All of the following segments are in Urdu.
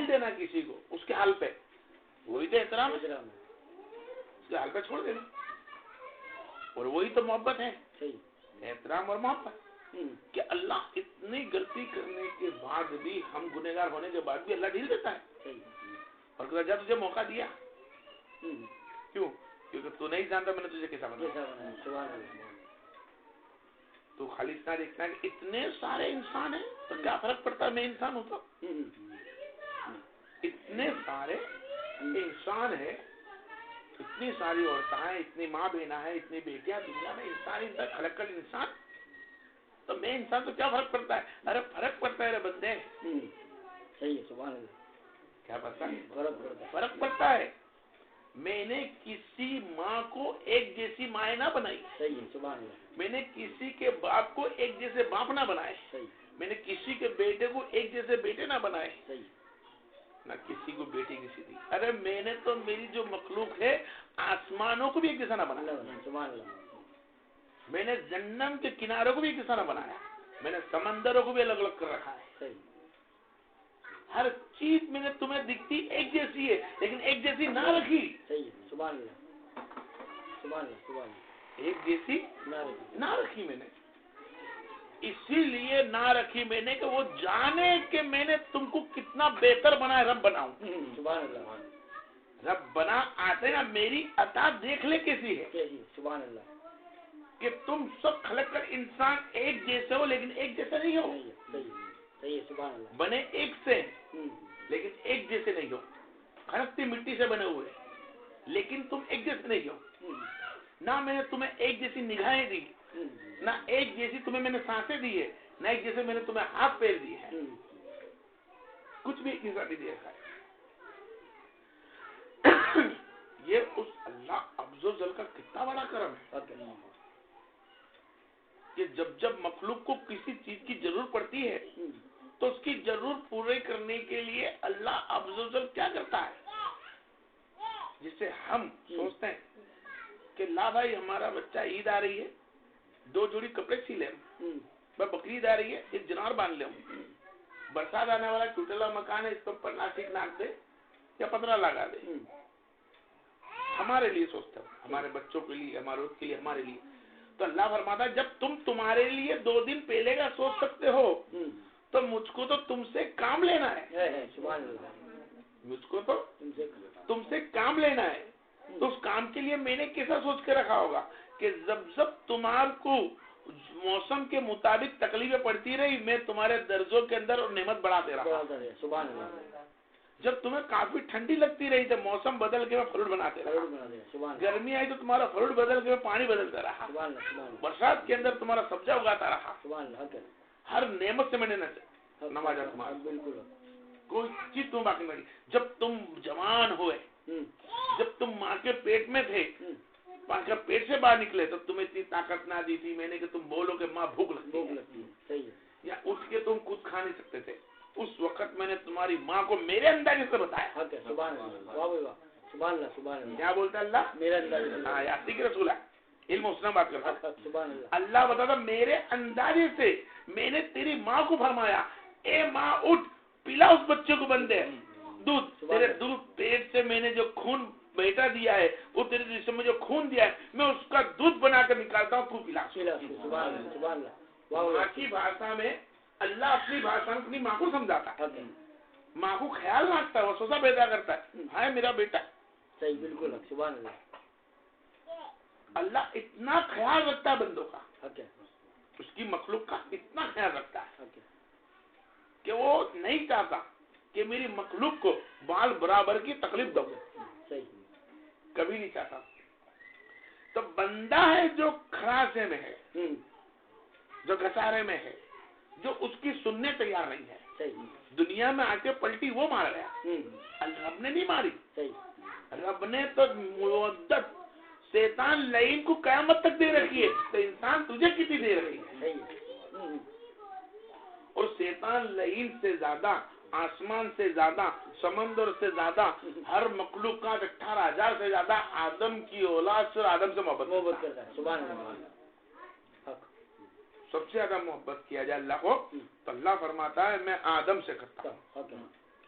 دینا کسی کو اس کے حال پہ، وہی تو احترام ہے، اس کے حال پہ چھوڑ دینا، اور وہی تو محبت ہے، احترام اور محبت. کہ اللہ اتنی غلطی کرنے کے بعد بھی، ہم گنہگار ہونے کے بعد بھی اللہ ڈھیل دیتا ہے اور کہتا جا تجھے موقع دیا. کیوں؟ کیونکہ تو نہیں جانتا میں نے تجھے کیسا بنایا. تو خالی اتنا دیکھتا ہے کہ اتنے سارے انسان ہیں تو کیا فرق پڑتا ہے میں انسان ہوتا ہوں. اتنے سارے انسان ہیں، اتنی ساری عورتیں ہیں، اتنی ماں بہنا ہے، اتنی بیٹیاں دنیا میں، انسان خلق کر انسان، تو میں انسان تو کیا فرق پڑتا ہے؟ ارے فرق پڑتا ہے رے بندے. صحیح ہے، سبحان اللہ. کیا پڑتا ہے؟ فرق پڑتا ہے. میں نے کسی ماں کو ایک جیسی ماں نہ بنائی. صحیح ہے، سبحان اللہ. میں نے کسی کے باپ کو ایک جیسے باپ نہ بنائے. میں نے کسی کے بیٹے کو ایک جیسے بیٹے نہ بنائے، نہ کسی کو بیٹی کسی دی. ارے میں نے تو میری جو مخلوق ہے آسمانوں کو بھی ایک جیسا نہ بنایا. میں نے جنم کے کناروں کو بھی ایک جیسا نہ بنایا. میں نے سمندروں کو بھی الگ الگ کر رکھا ہے. ہر چیز میں نے تمہیں دکھتی ایک جیسی ہے لیکن ایک جیسی نہ رکھی. سبحان اللہ، سبحان اللہ، سبحان اللہ. ایک جیسی نہ رکھی میں نے، اسی لیے نہ رکھی میں نے کہ وہ جانے کہ میں نے تم کو کتنا بہتر بنا ہے. رب بناؤں. سبحان اللہ. رب بنا آتے نا میری عطا دیکھ لے کیسی ہے. سبحان اللہ. کہ تم سب خلق کر انسان ایک جیسے ہو لیکن ایک جیسے نہیں ہو. صحیح، سبحان اللہ. بنے ایک سے لیکن ایک جیسے نہیں ہو. کھڑکتی مٹی سے بنے ہوئے لیکن تم ایک جیسے نہیں ہو. نہ میں نے تمہیں ایک جیسی نگاہیں دی، نہ ایک جیسی تمہیں میں نے سانسیں دی ہے، نہ ایک جیسے میں نے تمہیں ہاتھ پیر دی ہے. کچھ بھی ایک جیسا نہیں دیا ہے. یہ اس اللہ عز و جل کا کتنا بڑا کرم ہے کہ جب جب مخلوق کو کسی چیز کی ضرورت پڑتی ہے تو اس کی ضرورت پورے کرنے کے لیے اللہ عز و جل کیا کرتا ہے. جس سے ہم سوچتے ہیں کہ لا بھائی ہمارا بچہ عید آ رہی ہے 2 جوڑی کپڑے سی لیں، بقرعید آ رہی ہے 1 جنار باندھ لیں، برسات آنے والا ٹوٹلا مکان ہے اس پر پلاسٹک ناک دے یا 15 لگا دے. ہمارے لیے سوچتے ہو، ہمارے بچوں کے لیے، ہمارے اس کے لیے، ہمارے لیے. تو اللہ فرماتا ہے جب تم تمہارے لیے 2 دن پہلے کا سوچ سکتے ہو تو مجھ کو تو تم سے کام لینا ہے. مجھ کو تو تم سے کام لینا ہے. تو اس کام کے لیے میں نے کیسا سوچ کے رکھا ہوگا کہ جب تمہار کو موسم کے مطابق تکلیفیں پڑتی رہی میں تمہارے درجوں کے اندر اور نعمت بڑھاتے رہا. سبحان اللہ. جب تمہیں کافی ٹھنڈی لگتی رہی تو موسم بدل کے میں فروٹ بناتے رہا. گرمی آئی تو تمہارا فروٹ بدل کے میں پانی بدلتا رہا. برسات کے اندر تمہارا سبزہ اگاتا رہا. ہر نعمت سے میں نے نوازا تمہارا. بالکل کوئی چیز تم باقی نہیں. جب تم جوان ہوئے، جب تم ماں کے پیٹ میں تھے، ماں کے پیٹ سے باہر نکلے تو تمہیں اتنی طاقت نہ دی تھی میں نے کہ تم بولو کہ ماں بھوک لگتی ہے یا اٹھ کے تم کچھ کھا نہیں سکتے تھے. اس وقت میں نے تمہاری ماں کو میرے اندازے سے بتایا. سبحان اللہ، سبحان اللہ. کیا بولتا اللہ؟ میرے اندازے. ہاں یاسی کے رسول ہے، علم حسنہ بات کرتا. اللہ بتاتا میرے اندازے سے میں نے تیری ماں کو فرمایا اے ماں اٹھ پلا اس بچے کو بندے دودھ. تیرے دودھ پیٹ سے میں نے جو خون بیٹا دیا ہے وہ تیرے جسم میں جو خون دیا ہے میں اس کا دودھ بنا کر نکالتا ہوں تو پلا. سبحان اللہ. ماں کی بھاشا میں اللہ اپنی بھاشا میں اپنی ماں کو سمجھاتا ہے. ماں کو خیال رکھتا ہے، وسوسہ پیدا کرتا ہے، ہائے میرا بیٹا. صحیح، بالکل. سبحان اللہ. اللہ اتنا خیال رکھتا ہے بندوں کا، اس کی مخلوق کا اتنا خیال رکھتا ہے کہ وہ نہیں چاہتا کہ میری مخلوق کو بال برابر کی تکلیف دو. کبھی نہیں چاہتا. تو بندہ ہے جو خراسے میں ہے، جو گسارے میں ہے، جو اس کی سننے تیار نہیں ہے. دنیا میں آ کے پلٹی وہ مار گیا، رب نے نہیں ماری. رب نے تو مدت شیطان لعین کو قیامت تک دے رکھی ہے تو انسان تجھے کتنی دے رہی ہے. اور شیطان لعین سے زیادہ، آسمان سے زیادہ، سمندر سے زیادہ، ہر مخلوقات 18,000 سے زیادہ آدم کی اولاد سے اور آدم سے محبت کرتا ہے. سبحان اللہ. سب سے زیادہ محبت کیا جائے اللہ کو تو اللہ فرماتا ہے میں آدم سے کرتا ہوں،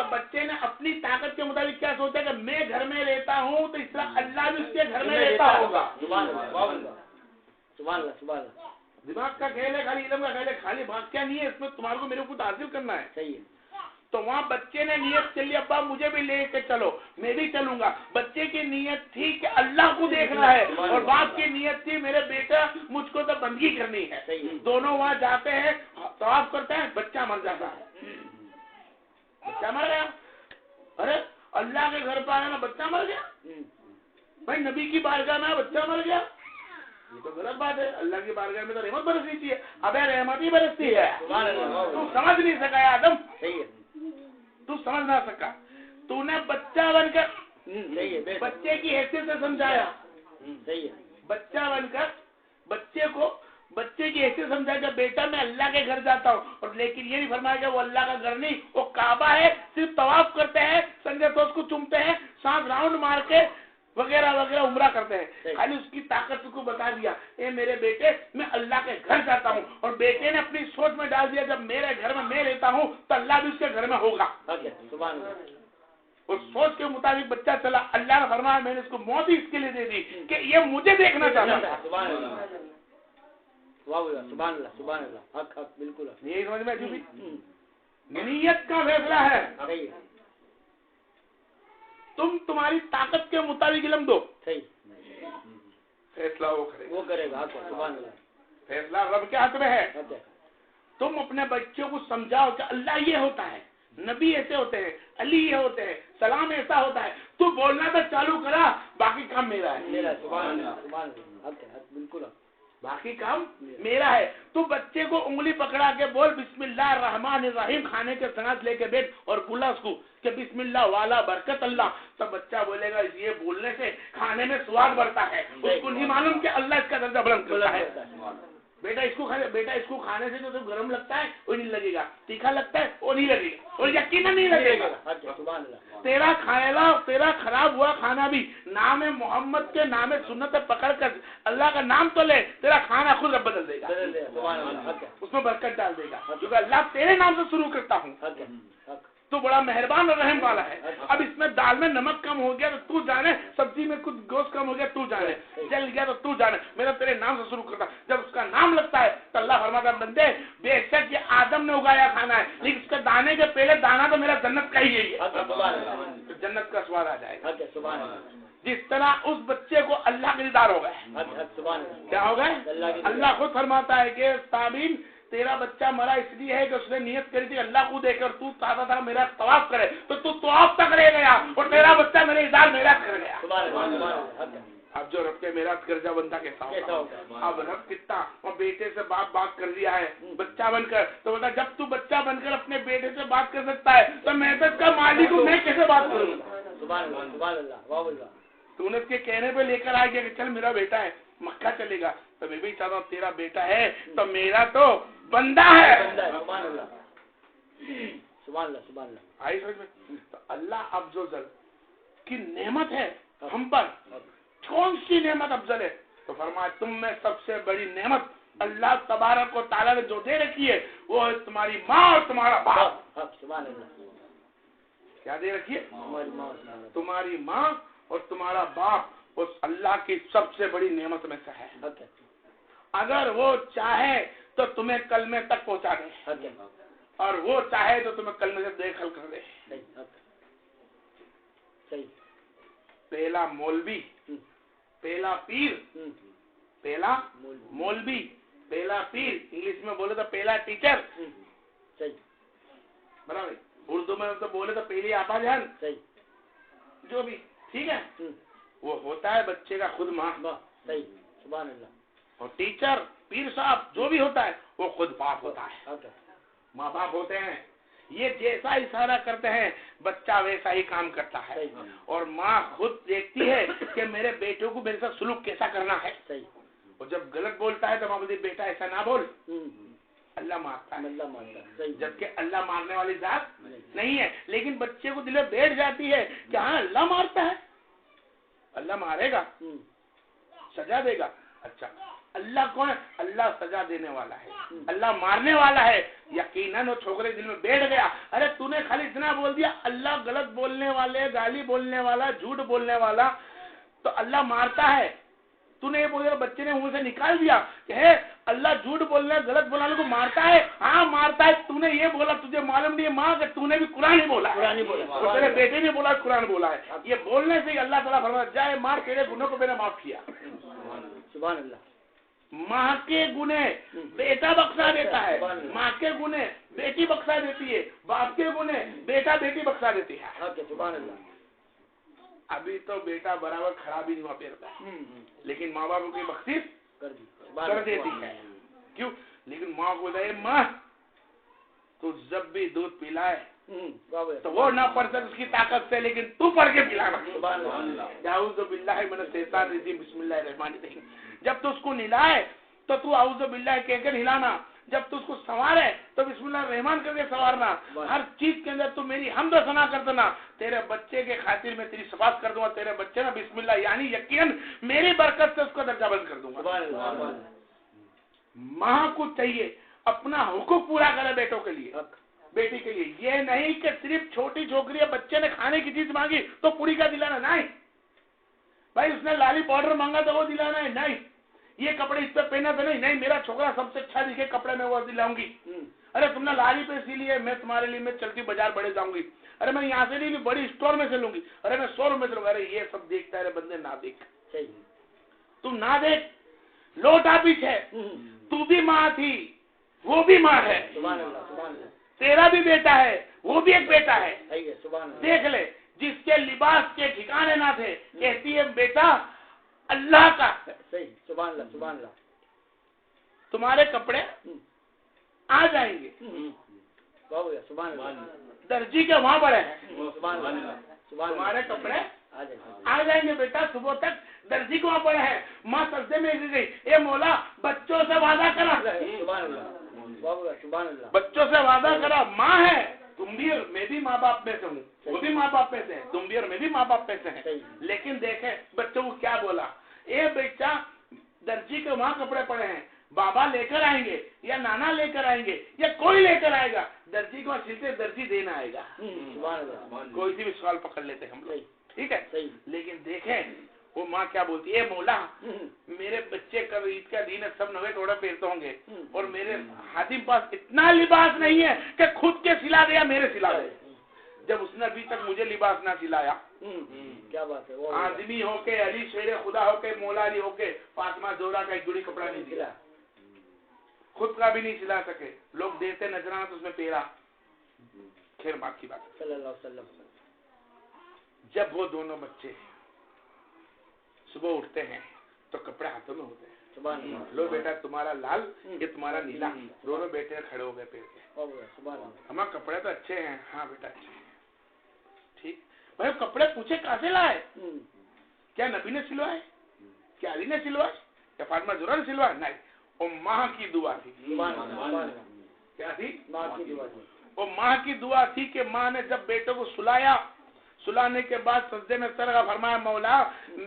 تو بچے نے اپنی طاقت کے مطابق کیا سوچا کہ میں گھر میں رہتا ہوں تو اس طرح اللہ بھی اس کے گھر میں رہتا ہوگا. دماغ کا کھیل ہے, خالی علم کا کھیل ہے, خالی واقعہ نہیں ہے اس میں, تمہارے کو میرے کو کچھ حاصل کرنا ہے. صحیح ہے. تو وہاں بچے نے نیت چلی, ابا مجھے بھی لے کے چلو, میں بھی چلوں گا. بچے کی نیت تھی کہ اللہ کو دیکھنا ہے, اور باپ کی نیت تھی میرے بیٹا مجھ کو تو بندگی کرنی ہے. دونوں وہاں جاتے ہیں, طواف کرتے ہیں, بچہ مر جاتا ہے. بچہ مر گیا. ارے اللہ کے گھر پہ آیا نا بچہ مر گیا, بھائی نبی کی بارگاہ میں بچہ مر گیا, یہ تو غلط بات ہے. اللہ کی بارگاہ میں تو رحمت برسنی چاہیے. اب رحمت ہی برستی ہے. تو سمجھ نہیں سکا آدم, تو سمجھ نہ سکا. تو نے بچہ بن کر بچے کی حیثیت سے سمجھایا. بچہ بن کر بچے کی حیثیت سمجھایا کہ بیٹا میں اللہ کے گھر جاتا ہوں, اور لیکن یہ نہیں فرمایا کہ وہ اللہ کا گھر نہیں, وہ کعبہ ہے. صرف طواف کرتے ہیں, سنگے تو اس کو چومتے ہیں, 7 راؤنڈ مار کے وغیرہ وغیرہ عمرہ کرتے ہیں. خالی اس کی طاقت کو بتا دیا, اے میرے بیٹے میں اللہ کے گھر جاتا ہوں. اور بیٹے نے اپنی سوچ میں ڈال دیا جب میرے گھر میں میں رہتا ہوں تو اللہ بھی اس کے گھر میں ہوگا. اس سوچ کے مطابق بچہ چلا. اللہ نے فرمایا میں نے اس کو موت ہی اس کے لیے دے دی کہ یہ مجھے دیکھنا چاہتا تھا. سبحان اللہ. حق بالکل یہی سمجھ میں جو بھی نیت کا فیصلہ ہے. تم تمہاری طاقت کے مطابق علم دو, فیصلہ وہ کرے گا. فیصلہ رب کے ہاتھ میں ہے. تم اپنے بچوں کو سمجھاؤ کہ اللہ یہ ہوتا ہے, نبی ایسے ہوتے ہیں, علی یہ ہوتے ہیں, سلام ایسا ہوتا ہے. تو بولنا تو چالو کرا, باقی کام میرا ہے. بالکل باقی کام میرا ہے. تو بچے کو انگلی پکڑا کے بول بسم اللہ الرحمن الرحیم, کھانے کے ساتھ لے کے بیٹھ اور بولا اس کو کہ بسم اللہ والا برکت اللہ. تو بچہ بولے گا یہ بولنے سے کھانے میں سواد بڑھتا ہے. اس کو نہیں معلوم کہ اللہ اس کا درجہ بلند کرتا ہے. بیٹا اس کو کھانے سے جو گرم لگتا ہے وہ نہیں لگے گا, تیکھا لگتا ہے وہ نہیں لگے گا, اور یقیناً نہیں لگے گا. تیرا خراب ہوا کھانا بھی نام محمد کے نام سنت پکڑ کر اللہ کا نام تو لے, تیرا کھانا خود رب بدل دے گا, اس میں برکت ڈال دے گا, کیونکہ اللہ تیرے نام سے شروع کرتا ہوں. تو بڑا مہربان اور رحم والا ہے. اب اس میں دال میں نمک کم ہو گیا تو تو جانے, سبزی میں کچھ گوشت کم ہو گیا تو جانے, جل گیا تو تو جانے, میرا تیرے نام سے شروع کرتا. جب اس کا نام لگتا ہے تو اللہ فرماتا بندے بے شک یہ آدم نے اگایا کھانا ہے, لیکن اس کے دانے کے پہلے دانا تو میرا جنت کا ہی ہے, جنت کا سواد آ جائے گا. جس طرح اس بچے کو اللہ کے دیدار ہو گئے. کیا ہو گئے؟ اللہ خود فرماتا ہے کہ تابین تیرا بچہ مرا اس لیے ہے کہ اس نے نیت کری تھی اللہ کو دے کر تو چاہتا تھا میرا طواف کرے, تو طواف تک رہ گیا, اور تیرا بچہ میرے دیدار میراث کر گیا. اب جو رب کے میراث کر جا بندہ کیسا ہوگا؟ اب رب کتنا, اور بیٹے سے بات کر لیا ہے بچہ بن کر, تو بتا جب تو بچہ بن کر اپنے بیٹے سے بات کر سکتا ہے تو محنت کا مالک ہوں, میں کیسے بات کروں؟ تو نے اس کے کہنے پہ لے کر آ گیا کہ چل میرا بیٹا ہے مکہ چلے گا, تو میں بھی چاہتا ہوں تیرا بیٹا ہے تو میرا تو بندہ ہے. آئی سمجھ میں؟ تو اللہ افضل کی نعمت ہے ہم پر, کون سی نعمت افضل ہے؟ تو فرمایا تم میں سب سے بڑی نعمت اللہ تبارک و تعالیٰ نے جو دے رکھی ہے وہ ہے تمہاری ماں اور تمہارا باپ. کیا دے رکھی ہے؟ تمہاری ماں اور تمہارا باپ اس اللہ کی سب سے بڑی نعمت میں سے ہے. اگر وہ چاہے تو تمہیں کلمے تک پہنچا دے, اور وہ چاہے تو تمہیں کلمے سے بے دخل کر دے. پہلا مولوی, پہلا پیر, پہلا مولوی, پہلا پیر, انگلش میں بولے تو پہلا ٹیچر, برابر, اردو میں تو بولے تو پہلی آبا جان, جو بھی ٹھیک ہے, وہ ہوتا ہے بچے کا خود ماں. اور ٹیچر, پیر صاحب جو بھی ہوتا ہے وہ خود باپ ہوتا ہے, ماں باپ ہوتے ہیں. یہ جیسا اشارہ کرتے ہیں بچہ ویسا ہی کام کرتا ہے, اور ماں خود دیکھتی ہے کہ میرے بیٹے کو میرے ساتھ سلوک کیسا کرنا ہے. اور جب غلط بولتا ہے تو ماں بولتی بیٹا ایسا نہ بول, اللہ مارتا ہے, جبکہ اللہ مارنے والی ذات نہیں ہے. لیکن بچے کو دل میں بیٹھ جاتی ہے کہ ہاں اللہ مارتا ہے, اللہ مارے گا, سزا دے گا. اچھا اللہ کون ہے؟ اللہ سزا دینے والا ہے، اللہ مارنے والا ہے. یقیناً وہ چھوکرے دل میں بیٹھ گیا، ارے تو نے خالی اتنا بول دیا اللہ غلط بولنے والے، گالی بولنے والا، جھوٹ بولنے والا تو اللہ مارتا ہے. تو نے یہ بول دیا، بچے نے منہ سے نکال دیا کہ ہے اللہ جھوٹ بولنے غلط بولنے والے کو مارتا ہے. ہاں مارتا ہے. تو نے یہ بولا، تجھے معلوم نہیں ماں کہ تو نے بھی قرآن ہی بولا ہے، تیرے بیٹے نے بولا قرآن بولا ہے. یہ بولنے سے ہی اللہ تعالیٰ فرماتا جائے مار، تیرے گناہ کو میں نے معاف کیا. سبحان اللہ. ماں کے گناہ بیٹا بخشا دیتا ہے، ماں کے گناہ بیٹی بخشا دیتی ہے، باپ کے گناہ بیٹا بیٹی بخشا دیتی ہے. سبحان اللہ. ابھی تو بیٹا برابر خراب ہی نہیں ہوا پھرتا ہے، لیکن ماں باپ کی بخشش کر دیتی ہے. کیوں؟ لیکن ماں کو بولتا ہے ماں تو جب بھی دودھ پلائے تو وہ نہ پڑھ سکے اس کی طاقت سے، لیکن تو پڑھ کے پلانا. اعوذ باللہ من الشیطان الرجیم، بسم اللہ الرحمن الرحیم. جب تو اس کو نہلائے تو تو اعوذ باللہ کہہ کر نہلانا. جب تو اس کو سنوارے تو بسم اللہ الرحمن کر کے سنوارنا. ہر چیز کے اندر تو میری حمد و ثنا کر دینا. تیرے بچے کے خاطر میں تیری صفات کر دوں گا. تیرے بچے نا بسم اللہ یعنی یقیناً میری برکت سے اس کو درجہ بلند کر دوں گا. ماں کو چاہیے اپنا حقوق پورا کرے بیٹوں کے لیے، بیٹی کے لیے. یہ نہیں کہ صرف چھوٹی چھوکری یا بچے نے کھانے کی چیز مانگی تو پوری کا دلانا. نہیں بھائی، اس نے لالی پاؤڈر مانگا تو وہ دلانا ہے. نہیں یہ کپڑے اس پہ پہنا تو نہیں میرا چھوکرا سب سے اچھا دکھے کپڑے میں وہ دلاؤں گی. ارے تم نے لالی پہ اسی لیے میں تمہارے لیے میں چلتی بازار بڑے جاؤں گی. ارے میں یہاں سے نہیں بڑی اسٹور میں سے لوں گی. ارے میں 100 روپے سے لوں گا. ارے یہ سب دیکھتا ہے بندے. نہ دیکھ، تم نہ دیکھ، لوٹا پیچھے. تو بھی ماں تھی، وہ بھی ماں ہے، تیرا بھی بیٹا ہے، وہ بھی ایک بیٹا ہے. دیکھ لے، جس کے لباس کے ٹھکانے نہ تھے کہتی ہے بیٹا اللہ کا. سبحان اللہ. سبحان اللہ. تمہارے کپڑے آ جائیں گے. سبحان اللہ. درجی کے وہاں بڑے ہیں. سبحان اللہ. تمہارے کپڑے آ جائیں گے بیٹا. صبح تک درجی کو وہاں پڑے ہیں. ماں سجدے میں گر گئی، اے مولا بچوں سے وعدہ کرا. سبحان اللہ. سبحان اللہ. بچوں سے وعدہ کرا. ماں ہے، تم بھی اور میں بھی ماں باپ میں سے ہوں، وہ بھی ماں باپ میں سے ہیں، تم بھی اور میں بھی ماں باپ میں سے ہیں. لیکن دیکھیں بچوں کو کیا بولا، اے بیٹا درجی کے وہاں کپڑے پڑے ہیں، بابا لے کر آئیں گے یا نانا لے کر آئیں گے یا کوئی لے کر آئے گا. درجی کو سلتے درجی دینا آئے گا. کوئی سی بھی سوال پکڑ لیتے ہم لوگ. ٹھیک ہے. لیکن دیکھیں وہ ماں کیا بولتی ہے، مولا میرے بچے کل عید کا دن ہے، سب نوے توڑے پہنتے ہوں گے اور میرے خادم پاس اتنا لباس نہیں ہے کہ خود کے سلا دے یا میرے سلا دے. جب اس نے ابھی تک مجھے لباس نہ سلایا، کیا بات ہے. آدمی ہو کے، علی شیر خدا ہو کے، مولا علی ہو کے فاطمہ زہرا کا ایک جوڑی کپڑا نہیں دیا، خود کا بھی نہیں سلا سکے. لوگ دیتے نذرانہ تو اس میں پیرا. خیر بات کی بات. صلی اللہ علیہ وسلم. جب وہ دونوں بچے صبح اٹھتے ہیں تو کپڑے ہاتھوں میں ہوتے ہیں. لو بیٹا تمہارا لال، یہ تمہارا نیلا. دونوں بیٹے کھڑے ہو گئے پیر کے. ہمارے کپڑے تو اچھے ہیں. ہاں بیٹا اچھے ہیں. ٹھیک بھائی. کپڑے پوچھے کہاں سے لائے؟ کیا نبی نے سلوائے؟ کیا علی نے سلوائے؟ کیا فاطمہ زہرا نے سلوائے؟ نہیں، وہ ماں کی دعا تھی. کیا تھی؟ وہ ماں کی دعا تھی کہ ماں نے جب بیٹوں کو سلایا، سلانے کے بعد سجدے میں سر کا فرمایا مولا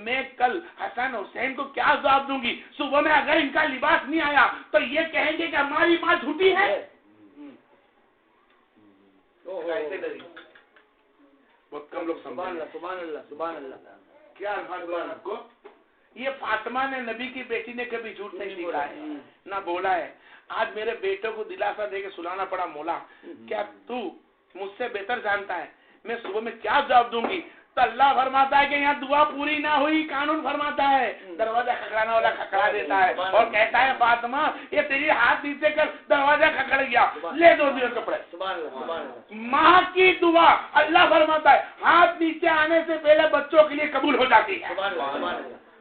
میں کل حسن حسین کو کیا جواب دوں گی؟ صبح میں اگر ان کا لباس نہیں آیا تو یہ کہیں گے کہ ہماری ماں جھوٹی ہے. بہت کم لوگ سبحان اللہ. کیا الفاظ بولا آپ کو؟ یہ فاطمہ نے نبی کی بیٹی نے کبھی جھوٹ نہیں سیکھا ہے نہ بولا ہے. آج میرے بیٹوں کو دلاسا دے کے سلانا پڑا. مولا کیا تو مجھ سے بہتر جانتا ہے میں صبح میں کیا جواب دوں گی؟ تو اللہ فرماتا ہے کہ یہاں دعا پوری نہ ہوئی. قانون فرماتا ہے دروازہ کھکڑانے والا کھکڑا دیتا ہے اور کہتا ہے فاطمہ یہ تیری ہاتھ نیچے کر. دروازہ کھکڑ گیا، لے دو دیر کپڑے. ماں کی دعا اللہ فرماتا ہے ہاتھ نیچے آنے سے پہلے بچوں کے لیے قبول ہو جاتی ہے.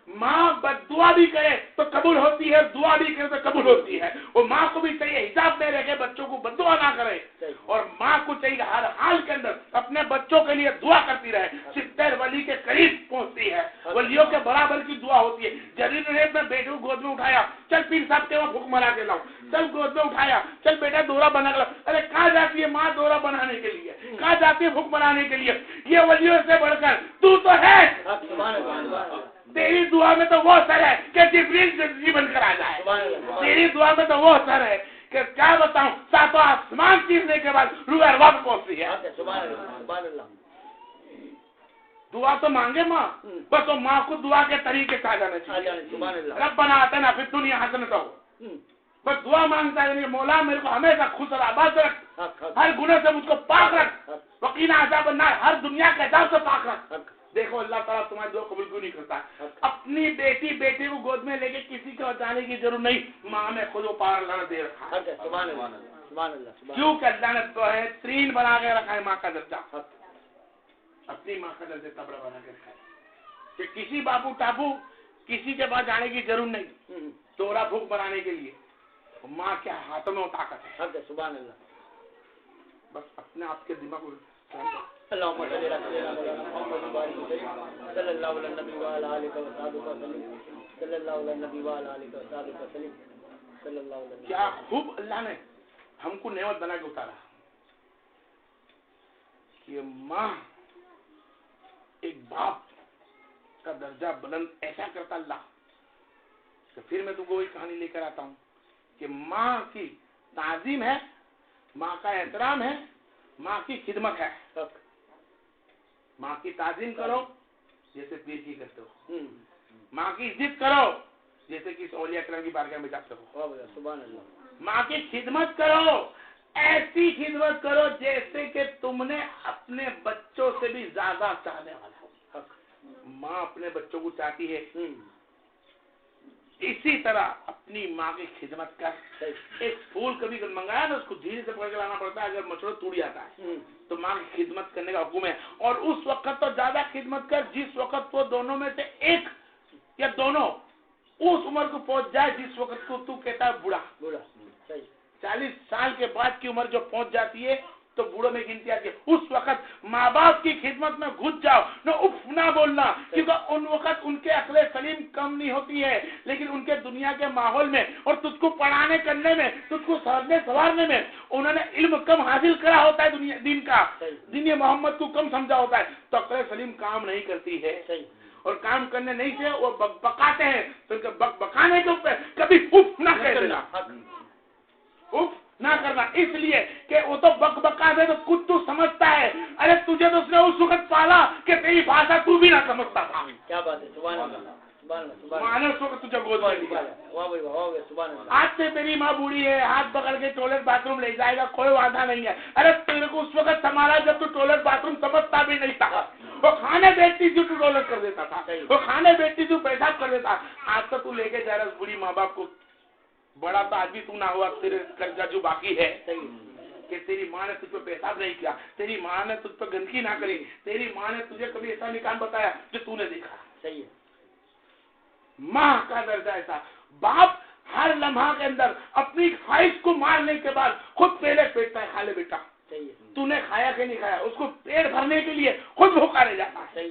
ماں بد دعا بھی کرے تو قبول ہوتی ہے، دعا بھی کرے تو قبول ہوتی ہے. اور ماں کو بھی چاہیے حساب میں رہ کے بچوں کو بد دعا نہ کرے. اور ماں کو چاہیے ہر حال کے اندر اپنے بچوں کے لیے دعا کرتی رہے. 70 ولی کے قریب پہنچتی ہے، ولیوں کے برابر کی دعا ہوتی ہے. جریر نے اپنے بیٹے کو گود میں اٹھایا، چل پیر صاحب کے وہاں بھوک منا کے لاؤ. چل گود میں اٹھایا، چل بیٹا دورہ بنا کے لاؤ. ارے کہاں جاتی ہے ماں دورہ بنانے کے لیے؟ کہاں جاتی ہے بھوک بنانے کے لیے؟ یہ ولیوں سے بڑھ کر تو ہے. تیری دعا میں تو وہ سر ہے کہ جبریل زندگی بن کر آ جائے. تیری دعا میں تو وہ سر ہے کہ کیا بتاؤں ساتوں آسمان چیرنے کے بعد روح ارواح پہنچتی ہے. سبحان اللہ. دعا تو مانگے ماں, بس وہ ماں کو دعا کے طریقے سے آ جانا چاہیے. ربنا آتنا فی الدنیا حسنۃ ہو, بس دعا مانگتا ہے مولا میرے کو ہمیشہ خوش اور آباد رکھ, ہر گناہ سے مجھ کو پاک رکھ, وقینا عذاب النار, ہر دنیا کے عذاب سے پاک رکھ. دیکھو اللہ تعالیٰ تمہاری دعا قبول کیوں نہیں کرتا. اپنی بیٹی کو گود میں لے کے کسی کو جانے کی ضرورت نہیں, ماں نے خود وہ پار اللہ نے دے رکھا ہے. کیوں کہ اللہ نے بہترین بنا کے رکھا ہے ماں کا درجہ, اپنی ماں کا درجہ تبڑا بنا کے رکھا ہے کہ کسی بابو ٹابو کسی کے پاس جانے کی ضرورت نہیں. توڑا بھوک بنانے کے لیے ماں کے ہاتھوں میں طاقت ہے. سبحان اللہ. بس اپنے آپ کے دماغ کو اللهم صل على سيدنا محمد وعلى صلى الله على النبي وعلى اله وصحبه وسلم صلى الله على النبي وعلى اله وصحبه وسلم صلى الله عليه. کیا خوب اللہ نے ہم کو نعمت بنا کے اتارا کہ ماں ایک باپ کا درجہ بلند ایسا کرتا اللہ. تو پھر میں تم کو وہی کہانی لے کر آتا ہوں کہ ماں کی تعظیم ہے, ماں کا احترام ہے, ماں کی خدمت ہے. ماں کی تعظیم کرو جیسے پیر کی کرتے ہو, ماں کی عزت کرو جیسے کہ اولیاء کرام کی بارگاہ میں جاتے ہو. سبحان اللہ. ماں کی خدمت کرو, ایسی خدمت کرو جیسے کہ تم نے اپنے بچوں سے بھی زیادہ چاہنے والا ہو. ماں اپنے بچوں کو چاہتی ہے, اسی طرح اپنی ماں کی خدمت کر. ایک پھول کبھی منگایا نا, اس کو دھیرے سے پکڑ کے لانا پڑتا ہے, اگر مچھر ٹوٹ جاتا ہے. تو ماں کی خدمت کرنے کا حکم ہے, اور اس وقت تو زیادہ خدمت کر جس وقت وہ دونوں میں سے ایک یا دونوں اس عمر کو پہنچ جائے جس وقت کو تو کہتا ہے بوڑھا. 40 سال کے بعد کی عمر جو پہنچ جاتی ہے تو بوڑھوں میں گنتی آتی ہے. اس وقت ماں باپ کی خدمت میں گھس جاؤ, نہ اف نہ بولنا, کیونکہ ان وقت ان کے عقل سلیم کم نہیں ہوتی ہے, لیکن ان کے دنیا کے ماحول میں اور تجھ کو پڑھانے کرنے میں, تجھ کو سمجھنے سنوارنے میں انہوں نے علم کم حاصل کرا ہوتا ہے, دین کا دین محمد کو کم سمجھا ہوتا ہے, تو عقل سلیم کام نہیں کرتی ہے. اور کام کرنے نہیں سے وہ بکاتے ہیں, تو بکانے کے اوپر کبھی اف نہ کہہ دینا, اف نہ کرنا, اس لیے کہ وہ تو بکا دے تو کچھ تو سمجھتا ہے. ارے تجھے تو اس نے اس وقت پالا کہ تیری بھاشا تو بھی نہ سمجھتا تھا. کیا بات ہے. سبحان اللہ. تجھے گود میں لیا. آج سے تیری ماں بوڑھی ہے, ہاتھ پکڑ کے ٹوائلٹ باتھ روم لے جائے گا, کوئی وعدہ نہیں ہے. ارے تیرے کو اس وقت سنبھالا جب تو ٹوائلٹ باتھ روم سمجھتا بھی نہیں تھا. وہ کھانے بیٹھتی تھی تو ٹوائلٹ کر دیتا تھا, وہ کھانے بیٹھتی تھی پیشاب کر دیتا. آج تو تو لے کے جا رہا اس بوڑھی ماں باپ کو, بڑا تو آج بھی تو نہ ہوا, تیرے قرضہ جو باقی ہے کہ تیری ماں نے تجھ پہ پیشاب نہیں کیا, تیری ماں نے تجھ پہ گندگی نہ کری, تیری ماں نے تجھے کبھی ایسا نکان بتایا جو تو نے دیکھا. صحیح ہے. ماں کا درجہ ایسا. باپ ہر لمحہ کے اندر اپنی خواہش کو مارنے کے بعد خود پہلے پیٹتا ہے, کھا لے بیٹا, تو نے کھایا کہ نہیں کھایا, اس کو پیٹ بھرنے کے لیے خود بھوکا رہ جاتا ہے.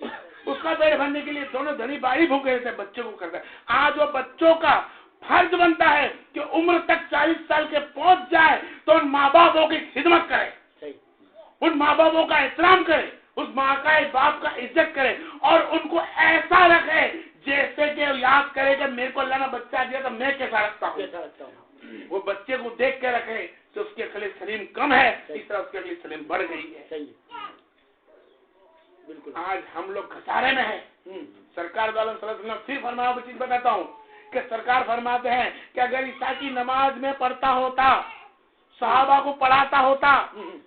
اس کا پیٹ بھرنے کے لیے دونوں دھنی بھائی بھوکے رہتے ہیں, بچوں کو کرتا ہے. آج وہ بچوں کا فرض بنتا ہے کہ عمر تک 40 سال کے پہنچ جائے تو ان ماں باپوں کی خدمت کرے, ان ماں باپوں کا احترام کرے, اس ماں کا باپ کا عزت کرے, اور ان کو ایسا رکھے جیسے کہ یاد کرے کہ میرے کو اللہ نے بچہ دیا تو میں کیسا رکھتا ہوں. وہ بچے کو دیکھ کے رکھے کہ اس کی عقل سلیم کم ہے, اس طرح اس کی عقل سلیم بڑھ گئی ہے. آج ہم لوگ خسارے میں ہیں. سرکار والوں صلی اللہ علیہ وسلم پھر فرمایا, چیز بتاتا ہوں کہ سرکار فرماتے ہیں کہ اگر عیسیٰ کی نماز میں پڑھتا ہوتا, صحابہ کو پڑھاتا ہوتا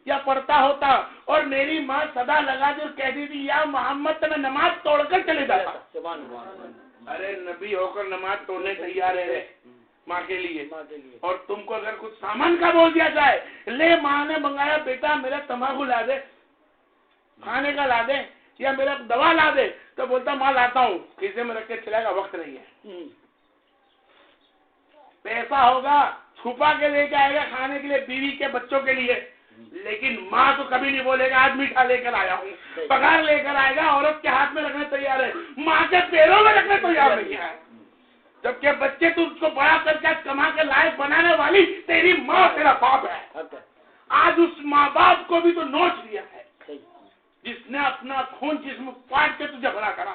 یا پڑھتا ہوتا, اور میری ماں صدا لگا دی اور کہتی تھی یا محمد تو میں نماز توڑ کر چلے جاتا. ارے نبی ہو کر نماز توڑنے تیار ہے ماں کے لیے, اور تم کو اگر کچھ سامان کا بول دیا جائے, لے ماں نے منگایا بیٹا میرا تمباکو لا دے, کھانے کا لا دے, یا میرا دوا لا دے, تو بولتا ماں لاتا ہوں, کھیسے میں رکھ کے چلائے گا, وقت نہیں ہے. پیسہ ہوگا چھپا کے لے کے آئے گا کھانے کے لیے بیوی کے بچوں کے لیے, لیکن ماں تو کبھی نہیں بولے گا آج میٹھا لے کر آیا ہوں. پگار لے کر آئے گا, عورت کے ہاتھ میں رکھنے تیار ہے, ماں کے پیروں میں رکھنے تیار نہیں ہے. جبکہ بچے تو اس کو بڑا کر کے کما کے لائق بنانے والی تیری ماں تیرا باپ ہے. آج اس ماں باپ کو بھی تو نوچ لیا ہے جس نے اپنا خون جسم پاٹ کے تجھے بڑا کرا.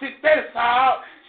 70